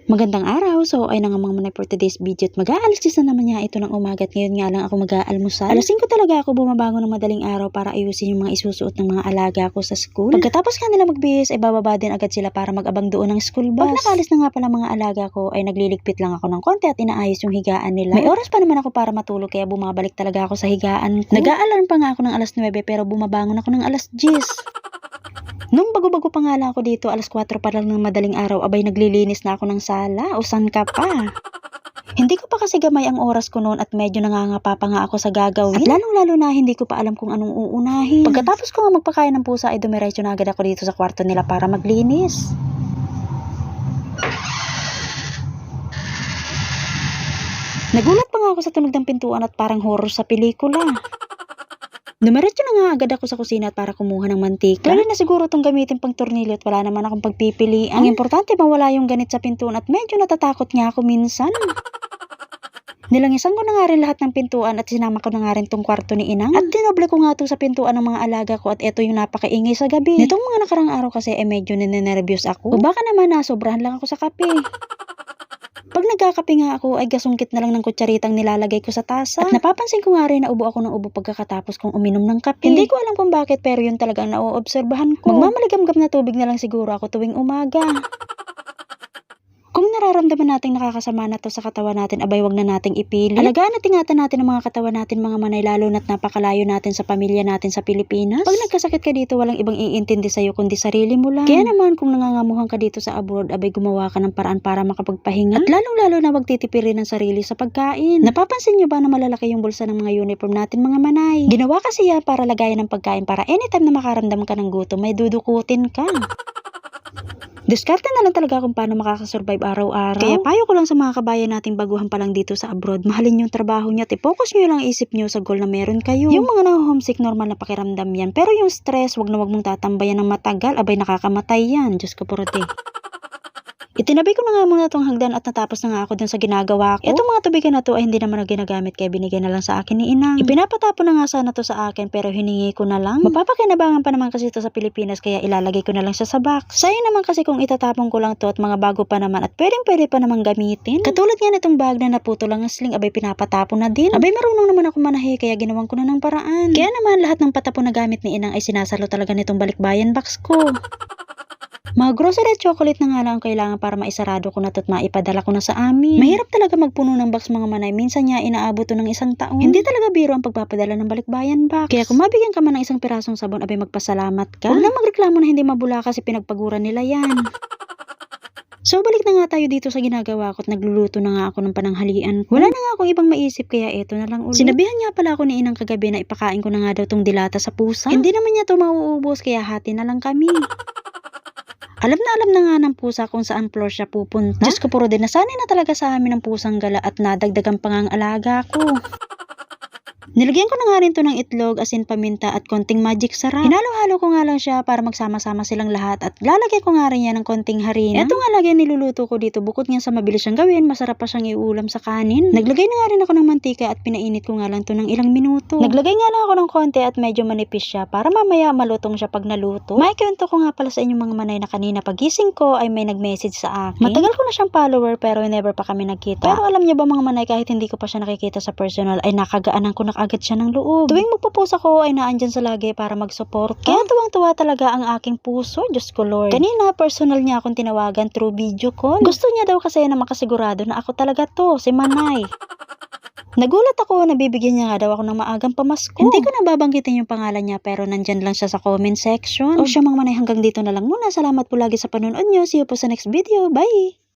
Magandang araw. So, ay na nga mga manay for today's video at mag-aalas na naman niya ito ng umaga at ngayon nga lang ako mag-aalmusal. Alas 5 talaga ako bumabangon ng madaling araw para ayusin yung mga isusuot ng mga alaga ko sa school. Pagkatapos nga nila magbihis, ay bababa din agad sila para mag-abang doon ng school bus. Pag nakalis na nga pala mga alaga ko, ay nagliligpit lang ako ng konti at inaayos yung higaan nila. May oras pa naman ako para matulog kaya bumabalik talaga ako sa higaan ko. Nag-aalarm pa nga ako ng alas 9 pero bumabangon ako ng alas 10. Nung bago-bago pa nga lang ako dito, alas 4 pa lang ng madaling araw, abay naglilinis na ako ng sala. O saan ka pa? Hindi ko pa kasi gamay ang oras ko noon at medyo nangangapa pa nga ako sa gagawin. At lalong-lalo na hindi ko pa alam kung anong uunahin. Pagkatapos ko nga magpakain ng pusa ay dumiretso na agad ako dito sa kwarto nila para maglinis. Nagulat pa nga ako sa tunog ng pintuan at parang horror sa pelikula. Dumiretso na nga agad ako sa kusina para kumuha ng mantika. Pwede na siguro itong gamitin pang tornilyo at wala naman akong pagpipilian. Ang importante mawala yung ganit sa pintuan at medyo natatakot nga ako minsan. Nilangisan ko na nga rin lahat ng pintuan at sinama ko na nga rin tong kwarto ni Inang. At dinoble ko nga to sa pintuan ng mga alaga ko at eto yung napakaingay sa gabi. Nitong mga nakarang araw kasi medyo ninenervyos ako. O baka naman nasobrahan lang ako sa kape. Pag nagkakape nga ako ay gasungkit na lang ng kutsaritang nilalagay ko sa tasa. At napapansin ko nga rin na ubo ako ng ubo pagkakatapos kong uminom ng kape. Hindi ko alam kung bakit pero yun talaga ang nauobserbahan ko. Magmamaligamgam na tubig na lang siguro ako tuwing umaga. Kung nararamdaman nating nakakasama na to sa katawan natin, abay wag na nating ipilit. Alagaan at ingatan natin ang mga katawan natin mga manay, lalo na't napakalayo natin sa pamilya natin sa Pilipinas. Pag nagkasakit ka dito, walang ibang iintindi sa'yo kundi sarili mo lang. Kaya naman kung nangangamuhan ka dito sa abroad, abay gumawa ka ng paraan para makapagpahinga. At lalong-lalo na wag titipirin ng sarili sa pagkain. Napapansin nyo ba na malalaki yung bulsa ng mga uniform natin mga manay? Ginawa kasi yan para lagayan ng pagkain para anytime na makaramdam ka ng gutom, may dudukutin ka. Diskarte na lang talaga kung paano makakasurvive araw-araw. Kaya payo ko lang sa mga kabayan nating baguhan pa lang dito sa abroad, mahalin yung trabaho nyo at i-focus nyo lang isip nyo sa goal na meron kayo. Yung mga na-homesick, normal na pakiramdam yan. Pero yung stress, wag na wag mong tatambayan ng matagal, abay nakakamatay yan. Diyos ko puro te. Itinabi ko na nga muna itong hagdan at natapos na nga ako dun sa ginagawa ko. Itong mga tubigan na to ay hindi naman na ginagamit kaya binigay na lang sa akin ni Inang. Ipinapatapon na nga sana to sa akin pero hiningi ko na lang. Mapapakinabangan pa naman kasi ito sa Pilipinas kaya ilalagay ko na lang siya sa box. Sayang naman kasi kung itatapon ko lang to at mga bago pa naman at pwede pa naman gamitin. Katulad nga nitong bag na naputo lang ang sling, abay pinapatapon na din. Abay marunong naman ako manahe kaya ginawan ko na ng paraan. Kaya naman lahat ng patapon na gamit ni Inang ay sinasalo talaga nitong balikbayan box ko. Mga grocery at chocolate na nga lang ang kailangan para maisarado ko na to at maipadala ko na sa amin. Mahirap talaga magpuno ng box mga manay. Minsan niya inaabot to ng 1 taon. Hindi talaga biro ang pagpapadala ng balikbayan box. Kaya kung mabigyan ka man ng 1 pirasong sabon, abay magpasalamat ka. Huwag na magreklamo na hindi mabula kasi pinagpaguran nila yan. So balik na nga tayo dito sa ginagawa ko at nagluluto na nga ako ng pananghalian ko. Wala na nga akong ibang maisip kaya eto na lang ulit. Sinabihan nga pala ako ni Inang kagabi na ipakain ko na nga daw tong dilata sa pusa. Hindi naman niya to mauubos kaya hati na lang kami. Alam na nga ng pusa kung saan floor siya pupunta. Diyos ko puro din, nasanay na talaga sa amin ng pusang gala at nadagdagan pa nga ang alaga ko. Nilagyan ko na nga rin to ng itlog, asin, paminta at konting magic sarap. Hinalo-halo ko nga lang siya para magsama-sama silang lahat at lalagay ko nga rin yan ng konting harina. Ito nga lagi niluluto ko dito, bukod nga sa mabilis siyang gawin, masarap pa siyang iulam sa kanin. Naglagay na nga rin ako ng mantika at pinainit ko nga lang to ng ilang minuto. Naglagay nga lang ako ng konti at medyo manipis siya para mamaya malutong siya pag naluto. May kwento ko nga pala sa inyong mga manay na kanina pagising ko ay may nag-message sa akin. Matagal ko na siyang follower pero never pa kami nagkita. Pero alam niyo ba mga manay, kahit hindi ko pa siya nakikita sa personal ay nakagaanan ko na agad siya ng loob. Tuwing magpo-post ako ay naandyan sa lagi para mag-support. Kaya tuwang-tuwa talaga ang aking puso. Diyos ko Lord. Kanina personal niya akong tinawagan through video call. Gusto niya daw kasi na makasigurado na ako talaga to, si Manay. Nagulat ako na bibigyan niya nga daw ako ng maagang pamasko. Hindi ko na babanggitin yung pangalan niya pero nandyan lang siya sa comment section. O siya mga manay, hanggang dito na lang muna. Salamat po lagi sa panonood niyo. See you po sa next video. Bye!